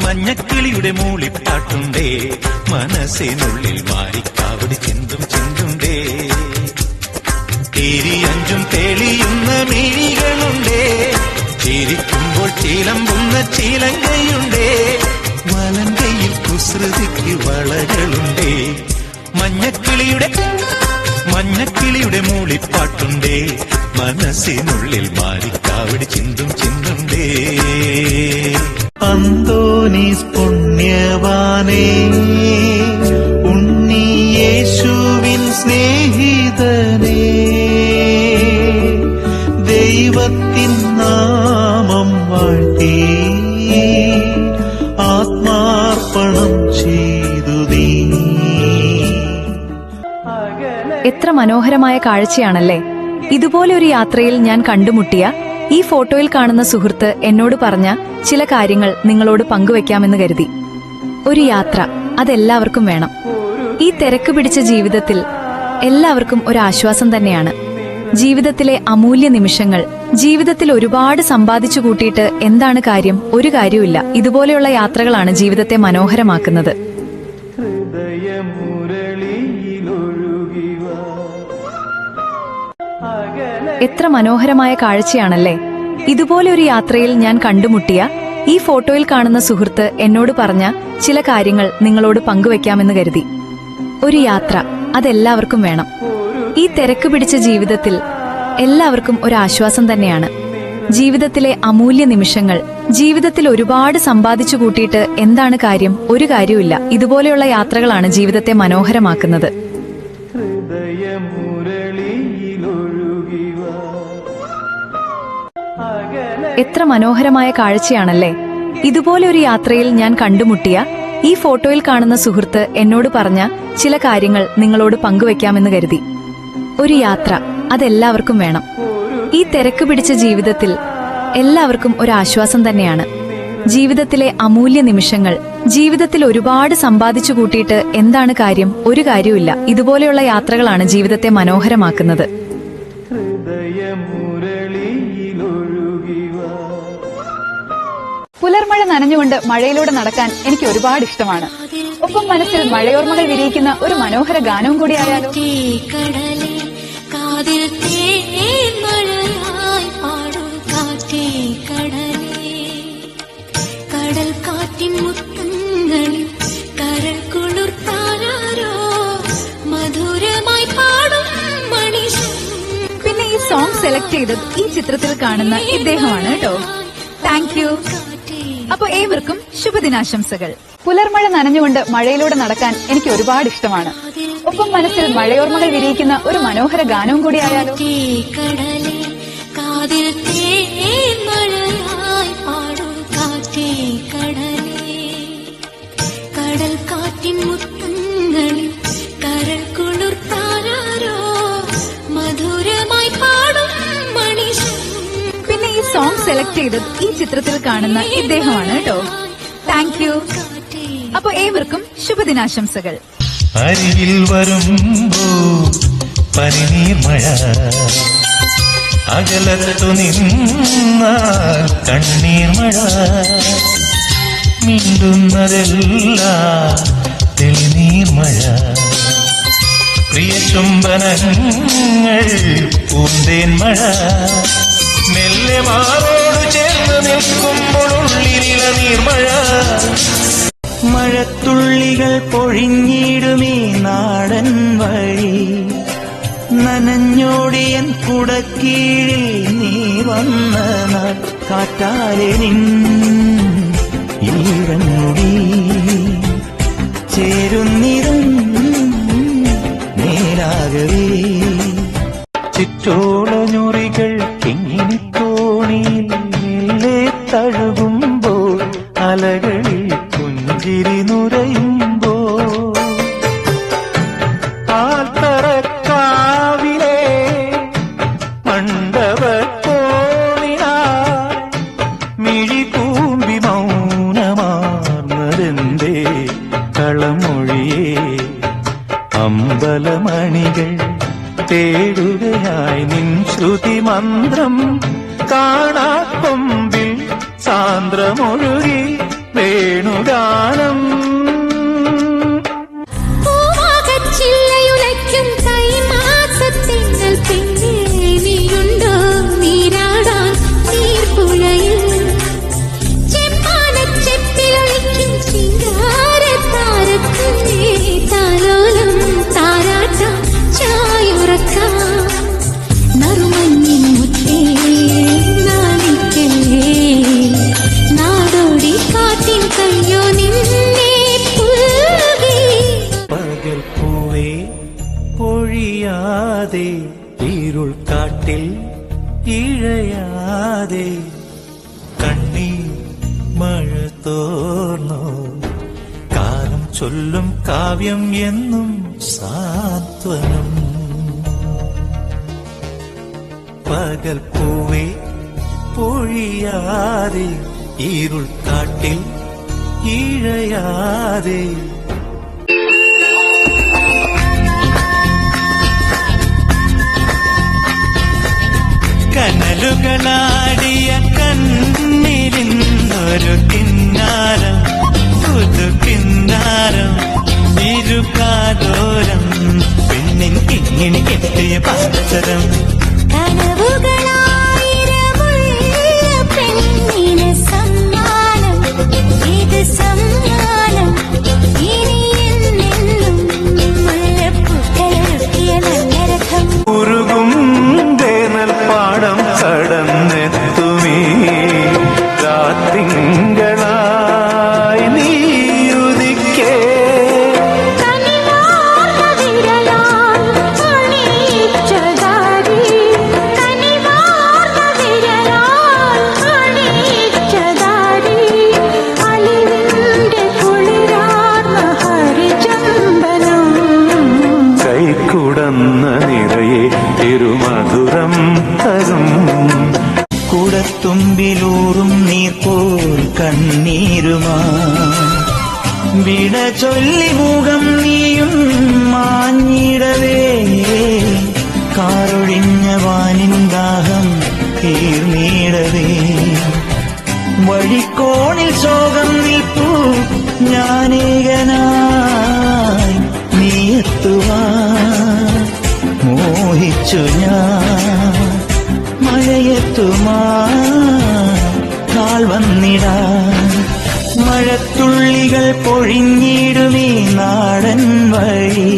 മഞ്ഞക്കിളിയുടെ മൂളിപ്പാട്ടുണ്ടേ, മനസ്സിനുള്ളിൽ മാറിക്കാവടി ചിന്തും ചിന്തുണ്ടേ. തിരിയഞ്ചും തെളിയുന്ന മിഴികളുണ്ടേ, ചിരിക്കുമ്പോൾ ചിലമ്പുന്ന ചിലങ്കയുണ്ടേ. വലങ്കയിൽ കുസൃതിക്ക് വളകളുണ്ടേ, മഞ്ഞക്കിളിയുടെ മൂളിപ്പാട്ടുണ്ടേ, മനസ്സിനുള്ളിൽ മാറിക്കാവടി ചിന്തും ചിന്തുണ്ടേ. അന്തോനീസ് പുണ്യവാനേ, ഉണ്ണിയേശുവിൻ സ്നേഹിതനേ, ദൈവത്തിൻ നാമം വാഴ്ത്തി ആത്മാർപ്പണം ചെയ്തു നീ. എത്ര മനോഹരമായ കാഴ്ചയാണല്ലേ. ഇതുപോലെ ഒരു യാത്രയിൽ ഞാൻ കണ്ടുമുട്ടിയ ഈ ഫോട്ടോയിൽ കാണുന്ന സുഹൃത്ത് എന്നോട് പറഞ്ഞ ചില കാര്യങ്ങൾ നിങ്ങളോട് പങ്കുവെക്കാമെന്ന് കരുതി. ഒരു യാത്ര, അതെല്ലാവർക്കും വേണം. ഈ തിരക്ക് പിടിച്ച ജീവിതത്തിൽ എല്ലാവർക്കും ഒരു ആശ്വാസം തന്നെയാണ്. ജീവിതത്തിലെ അമൂല്യ നിമിഷങ്ങൾ. ജീവിതത്തിൽ ഒരുപാട് സമ്പാദിച്ചു കൂട്ടിയിട്ട് എന്താണ് കാര്യം? ഒരു കാര്യവുമില്ല. ഇതുപോലെയുള്ള യാത്രകളാണ് ജീവിതത്തെ മനോഹരമാക്കുന്നത്. എത്ര മനോഹരമായ കാഴ്ചയാണല്ലേ. ഇതുപോലെ ഒരു യാത്രയിൽ ഞാൻ കണ്ടുമുട്ടിയ ഈ ഫോട്ടോയിൽ കാണുന്ന സുഹൃത്ത് എന്നോട് പറഞ്ഞ ചില കാര്യങ്ങൾ നിങ്ങളോട് പങ്കുവെക്കാമെന്ന് കരുതി. ഒരു യാത്ര, അതെല്ലാവർക്കും വേണം. ഈ തിരക്ക് പിടിച്ച ജീവിതത്തിൽ എല്ലാവർക്കും ഒരു ആശ്വാസം തന്നെയാണ്. ജീവിതത്തിലെ അമൂല്യ നിമിഷങ്ങൾ. ജീവിതത്തിൽ ഒരുപാട് സമ്പാദിച്ചു കൂട്ടിയിട്ട് എന്താണ് കാര്യം? ഒരു കാര്യവുമില്ല. ഇതുപോലെയുള്ള യാത്രകളാണ് ജീവിതത്തെ മനോഹരമാക്കുന്നത്. എത്ര മനോഹരമായ കാഴ്ചയാണല്ലേ. ഇതുപോലെ ഒരു യാത്രയിൽ ഞാൻ കണ്ടുമുട്ടിയ ഈ ഫോട്ടോയിൽ കാണുന്ന സുഹൃത്ത് എന്നോട് പറഞ്ഞ ചില കാര്യങ്ങൾ നിങ്ങളോട് പങ്കുവെക്കാമെന്ന് കരുതി. ഒരു യാത്ര, അതെല്ലാവർക്കും വേണം. ഈ തിരക്ക് പിടിച്ച ജീവിതത്തിൽ എല്ലാവർക്കും ഒരു ആശ്വാസം തന്നെയാണ്. ജീവിതത്തിലെ അമൂല്യ നിമിഷങ്ങൾ. ജീവിതത്തിൽ ഒരുപാട് സമ്പാദിച്ചു കൂട്ടിയിട്ട് എന്താണ് കാര്യം? ഒരു കാര്യവുമില്ല. ഇതുപോലെയുള്ള യാത്രകളാണ് ജീവിതത്തെ മനോഹരമാക്കുന്നത്. പുലർമഴ നനഞ്ഞുകൊണ്ട് മഴയിലൂടെ നടക്കാൻ എനിക്ക് ഒരുപാട് ഇഷ്ടമാണ്. ഒപ്പം മനസ്സിൽ മഴയോർമ്മകൾ വിരിയിക്കുന്ന ഒരു മനോഹര ഗാനവും കൂടി ആയാലോ. കടൽ കാറ്റിൻ മുത്തങ്ങളിൽ കരൾ കുളിർത്താരോ മധുരമായി പാടും മണിശം. പിന്നെ ഈ സോങ് സെലക്ട് ചെയ്തത് ഈ ചിത്രത്തിൽ കാണുന്ന ഇദ്ദേഹമാണ് കേട്ടോ. Thank you. അപ്പൊ ഏവർക്കും ശുഭദിനാശംസകൾ. പുലർമഴ നനഞ്ഞുകൊണ്ട് മഴയിലൂടെ നടക്കാൻ എനിക്ക് ഒരുപാട് ഇഷ്ടമാണ്. ഒപ്പം മനസ്സിൽ മഴയോർമ്മകൾ വിരിയിക്കുന്ന ഒരു മനോഹര ഗാനവും കൂടി ആയാലോ. കടൽ കാറ്റിൻ മുത്തങ്ങളിൽ കരൾ കുളിർത്താരോ മധുരമായി പാടും മണിശം. പിന്നെ ഈ സോങ് സെലക്ട് ചെയ്തത് ഈ ചിത്രത്തിൽ കാണുന്ന ഇദ്ദേഹമാണ് കേട്ടോ. Thank you. അപ്പൊ ഏവർക്കും ശുഭദിനാശംസകൾ. അരികിൽ വരുമ്പോ പനിനീർ മഴ, അകലത്തു നിന്നാൽ കണ്ണീർ മഴ, മിണ്ടുന്നതെല്ലാം തെളിനീർ മഴ, പ്രിയ ചുംബനങ്ങൾ പൂന്തേൻ മഴ, മെല്ലെ മാറോട് ചേർന്ന് നിൽക്കുമ്പോൾ ഉള്ളിലിള നീർമഴ. മഴത്തുള്ളികൾ പൊഴിഞ്ഞിടുമേ നാടൻ വഴി, നനഞ്ഞോടിയൻ കുടക്കീഴിൽ നീ വന്ന നാൾ, കാറ്റാലെ നിൻ ഈറൻമുടി ചേരുന്നിരം നേരാകവേ. ചുറ്റോളഞ്ഞുറികൾ കിങ്ങിനി തോണിയിൽ മെല്ലെ തഴുകുമ്പോൾ, അലകളിൽ പുഞ്ചിരി നുരയുമ്പോൾ, ആൽത്തറക്കാവിലെ മണ്ഡപക്കോണിനാ മിഴി കൂമ്പി മൗനമാർന്നതെന്തേ കളമൊഴിയേ. അമ്പലമണികൾ തേടുകയായി നിൻ ശ്രുതി മന്ത്രം, കാണാക്കൊമ്പിൽ സാന്ദ്രമൊഴുകി വേണുഗാനം പൂവാകച്ചില്ലയുലയ്ക്കും കൈമാസത്തിങ്കൾ പെണ്ണേ നീയുണ്ടോ നീരാടാൻ നീർപ്പുഴയിൽ ചെമ്മാനച്ചെപ്പിലൊളിക്കും ചിങ്കാരത്താരക്കുഞ്ഞേ താലോലം താരാട്ടാം ചായുറക്കാം നറുമഞ്ഞിൻ മുത്തേ നാണിക്കല്ലേ നാടോടി കാറ്റിൻ കയ്യോ നിന്നെ പുൽകി പകൽ പൂവേ പൊഴിയാതെ ഇരുൾ കാട്ടിൽ ഇഴയാതെ കണ്ണീർ മഴ തോർന്നോ കാലം ചൊല്ലും കാവ്യം എന്നും സാന്ത്വനം പകൽ പൂവേ പൊഴിയാതെ ഇരുൾ കാട്ടിൽ ഇഴയാതെ കനലുകളാടിയ കണ്ണിലിന്നൊരു കിന്നാരം പുതു കിന്നാരം ഇരുകാതോരം പെണ്ണിൻ കിങ്ങിണി കെട്ടിയ പാദസരം കനവുകളായിരമുള്ള പെണ്ണിന് സമ്മാനം ഇത് സമ്മാനം ഇനി എന്നെന്നും മുല്ലപ്പൂക്കളൊരുക്കിയ നല്ല രഥം ഉരുകും വേനൽ പാടം കടന്നെത്തുമീ രാത്തിങ്കളായി നീയുദിക്കേ കനിവാർന്ന വിരലാൽ അണിയിച്ചതാരി കനിവാർന്ന വിരലാൽ അണിയിച്ചതാരി അലിവിന്റെ കുളിരാർന്ന ഹരിചന്ദനം കൈക്കുടന്ന നിറയെ തിരുമധുരം തരും കുടത്തുമ്പിലൂറും നീർ പോൽ കണ്ണീരുമാ വിട ചൊല്ലി മുഖം നീയും മാഞ്ഞിടവേ കാറൊഴിഞ്ഞ വാനിൻ ദാഹം തീർന്നിടവേ വഴിക്കോണിൽ ശോകം നിൽപ്പൂ ഞാനേകനായി നീ എത്തുവാൻ മോഹിച്ചു ഞാൻ മഴയെത്തുമാ നാൾ വന്നിടാ മഴത്തുള്ളികൾ പൊഴിഞ്ഞിടുമീ നാടൻ വഴി